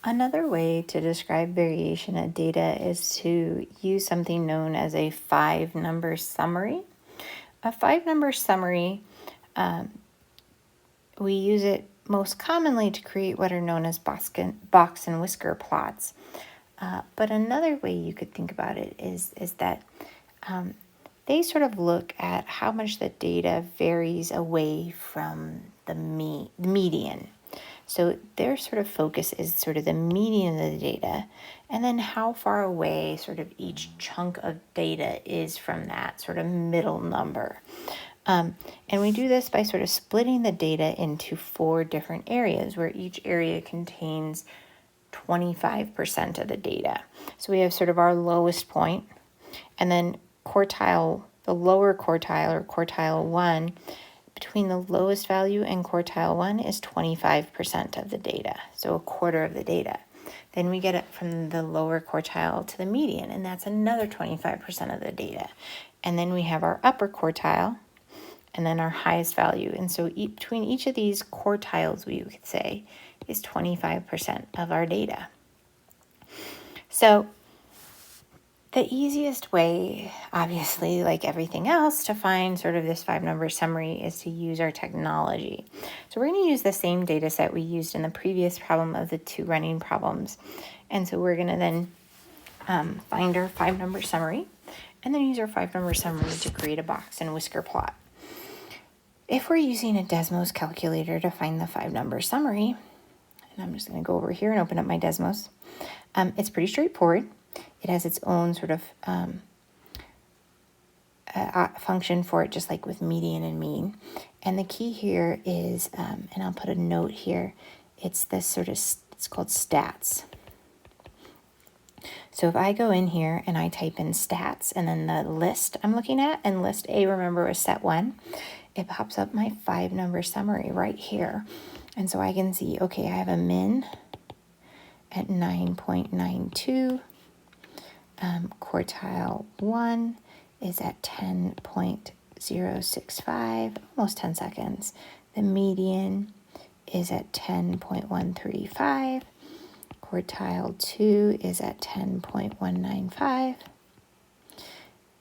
Another way to describe variation in data is to use something known as a 5-number summary. A 5-number summary, we use it most commonly to create what are known as box and whisker plots. But another way you could think about it is that they sort of look at how much the data varies away from the median. So their sort of focus is sort of the median of the data, and then how far away sort of each chunk of data is from that sort of middle number. And we do this by sort of splitting the data into 4 different areas where each area contains 25% of the data. So we have sort of our lowest point, and then the lower quartile or quartile 1, between the lowest value and quartile 1 is 25% of the data, so a quarter of the data. Then we get it from the lower quartile to the median, and that's another 25% of the data. And then we have our upper quartile, and then our highest value. And so between each of these quartiles, we could say, is 25% of our data. So the easiest way, obviously, like everything else, to find sort of this 5-number summary is to use our technology. So we're going to use the same data set we used in the previous problem of the 2 running problems. And so we're going to then find our 5-number summary, and then use our 5-number summary to create a box and whisker plot. If we're using a Desmos calculator to find the 5-number summary, and I'm just going to go over here and open up my Desmos, it's pretty straightforward. It has its own sort of function for it, just like with median and mean. And the key here is, and I'll put a note here, it's called stats. So if I go in here and I type in stats and then the list I'm looking at, and list A, remember, was set 1, it pops up my 5-number summary right here. And so I can see, okay, I have a min at 9.92. Quartile 1 is at 10.065, almost 10 seconds. The median is at 10.135. Quartile 2 is at 10.195.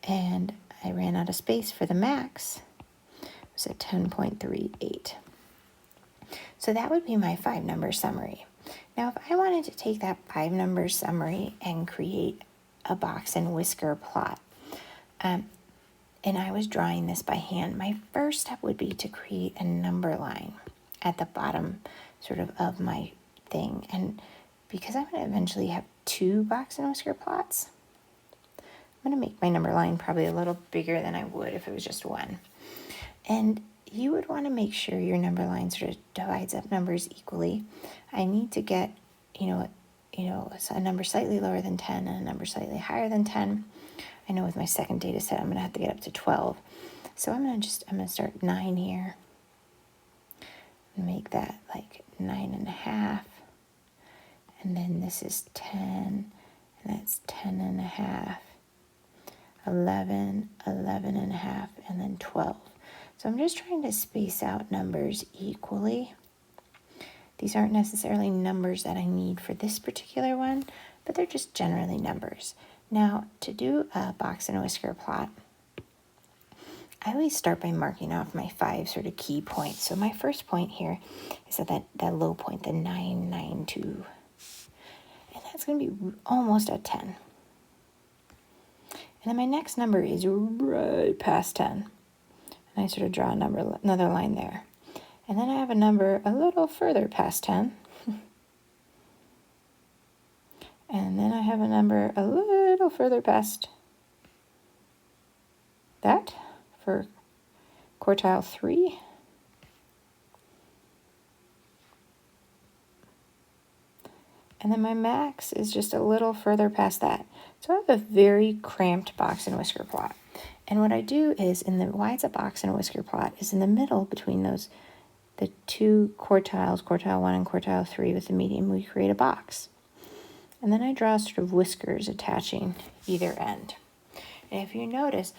And I ran out of space for the max. It was at 10.38. So that would be my 5-number summary. Now, if I wanted to take that 5-number summary and create a box and whisker plot, and I was drawing this by hand, my first step would be to create a number line at the bottom sort of my thing. And because I'm going to eventually have 2 box and whisker plots, I'm going to make my number line probably a little bigger than I would if it was just 1. And you would want to make sure your number line sort of divides up numbers equally. I need to get, a number slightly lower than 10 and a number slightly higher than 10. I know with my second data set, I'm going to have to get up to 12. So I'm going to start 9 here and make that like 9.5. And then this is 10, and that's 10.5, 11, 11.5, and then 12. So I'm just trying to space out numbers equally. These aren't necessarily numbers that I need for this particular one, but they're just generally numbers. Now, to do a box and whisker plot, I always start by marking off my 5 sort of key points. So my first point here is at that low point, the 992. And that's going to be almost at 10. And then my next number is right past 10. And I sort of draw another line there. And then I have a number a little further past 10. And then I have a number a little further past that for quartile 3. And then my max is just a little further past that. So I have a very cramped box and whisker plot. And what I do is, why it's a box and whisker plot is in the middle between the 2 quartiles, quartile 1 and quartile 3 with the median, we create a box. And then I draw sort of whiskers attaching either end. And if you notice,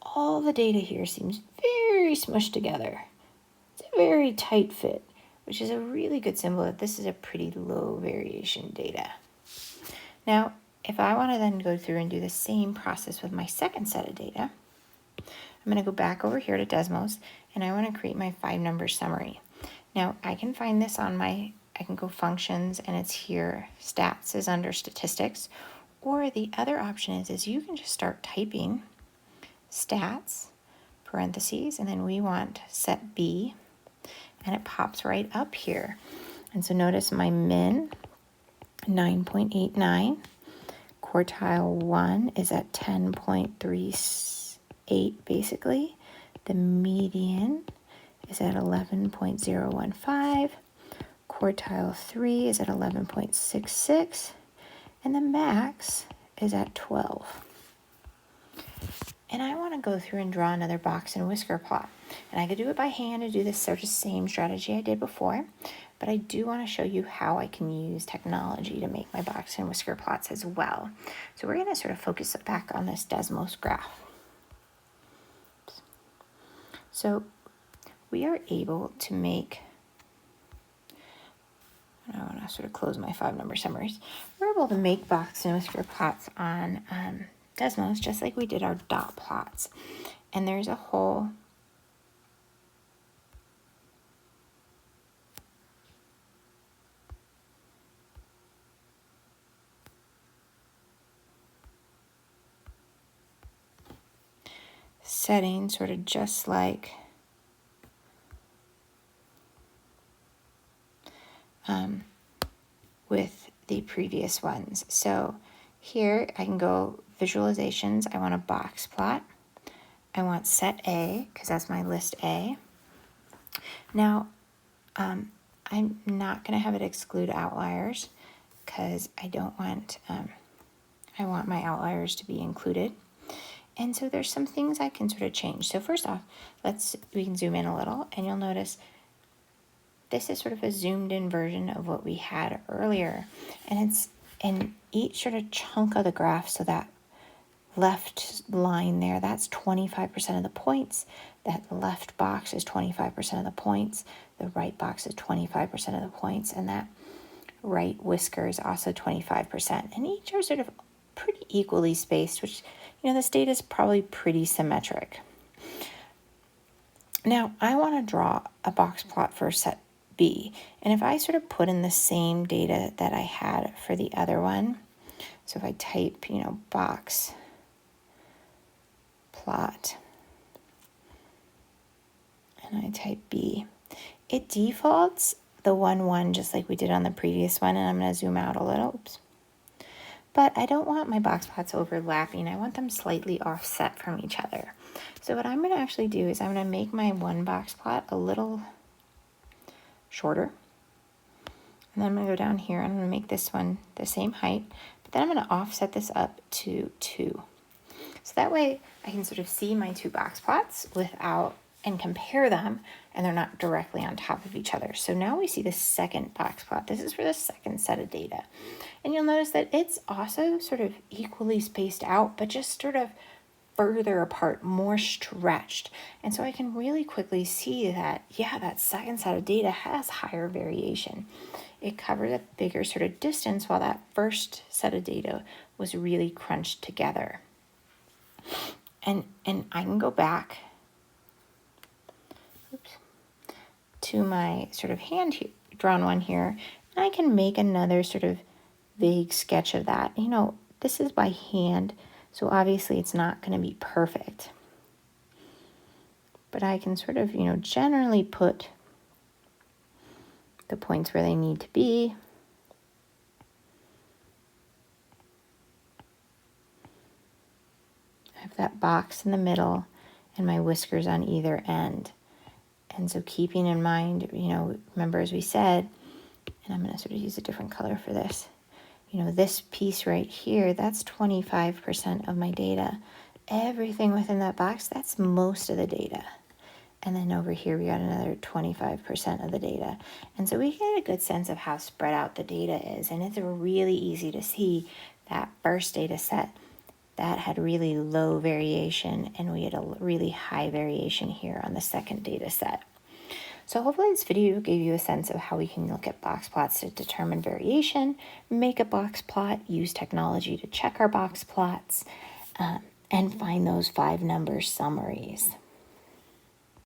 all the data here seems very smushed together. It's a very tight fit, which is a really good symbol that this is a pretty low variation data. Now, if I want to then go through and do the same process with my second set of data, I'm going to go back over here to Desmos, and I want to create my 5-number summary. Now, I can find this on I can go functions, and it's here. Stats is under statistics. Or the other option is you can just start typing stats, parentheses, and then we want set B, and it pops right up here. And so notice my min, 9.89. Quartile 1 is at 10.38 basically. The median is at 11.015. Quartile 3 is at 11.66. And the max is at 12. And I want to go through and draw another box and whisker plot. And I could do it by hand and do this sort of same strategy I did before, but I do want to show you how I can use technology to make my box and whisker plots as well. So we're going to sort of focus back on this Desmos graph. So we are able to make, I want to sort of close my 5-number summaries. We're able to make box and whisker plots on Desmos just like we did our dot plots. And there's a whole setting, sort of just like with the previous ones. So here I can go visualizations. I want a box plot. I want set A because that's my list A. Now I'm not going to have it exclude outliers because I don't want, I want my outliers to be included. And so there's some things I can sort of change. So first off, we can zoom in a little, and you'll notice this is sort of a zoomed in version of what we had earlier. And it's in each sort of chunk of the graph, so that left line there, that's 25% of the points. That left box is 25% of the points. The right box is 25% of the points. And that right whisker is also 25%. And each are sort of pretty equally spaced, which, this data is probably pretty symmetric. Now, I want to draw a box plot for set B. And if I sort of put in the same data that I had for the other one, so if I type, box plot, and I type B, it defaults the 1, 1 just like we did on the previous one, and I'm going to zoom out a little. Oops. But I don't want my box plots overlapping. I want them slightly offset from each other. So what I'm going to actually do is I'm going to make my one box plot a little shorter. And then I'm going to go down here and I'm going to make this one the same height. But then I'm going to offset this up to 2. So that way I can sort of see my 2 box plots and compare them, and they're not directly on top of each other. So now we see the second box plot. This is for the second set of data. And you'll notice that it's also sort of equally spaced out, but just sort of further apart, more stretched. And so I can really quickly see that, that second set of data has higher variation. It covers a bigger sort of distance while that first set of data was really crunched together. And I can go back to my sort of drawn one here, and I can make another sort of vague sketch of that. This is by hand, so obviously it's not going to be perfect. But I can sort of, generally put the points where they need to be. I have that box in the middle and my whiskers on either end. And so keeping in mind, remember as we said, and I'm going to sort of use a different color for this, this piece right here, that's 25% of my data. Everything within that box, that's most of the data. And then over here, we got another 25% of the data. And so we get a good sense of how spread out the data is. And it's really easy to see that first data set that had really low variation, and we had a really high variation here on the second data set. So hopefully this video gave you a sense of how we can look at box plots to determine variation, make a box plot, use technology to check our box plots, and find those 5 number summaries.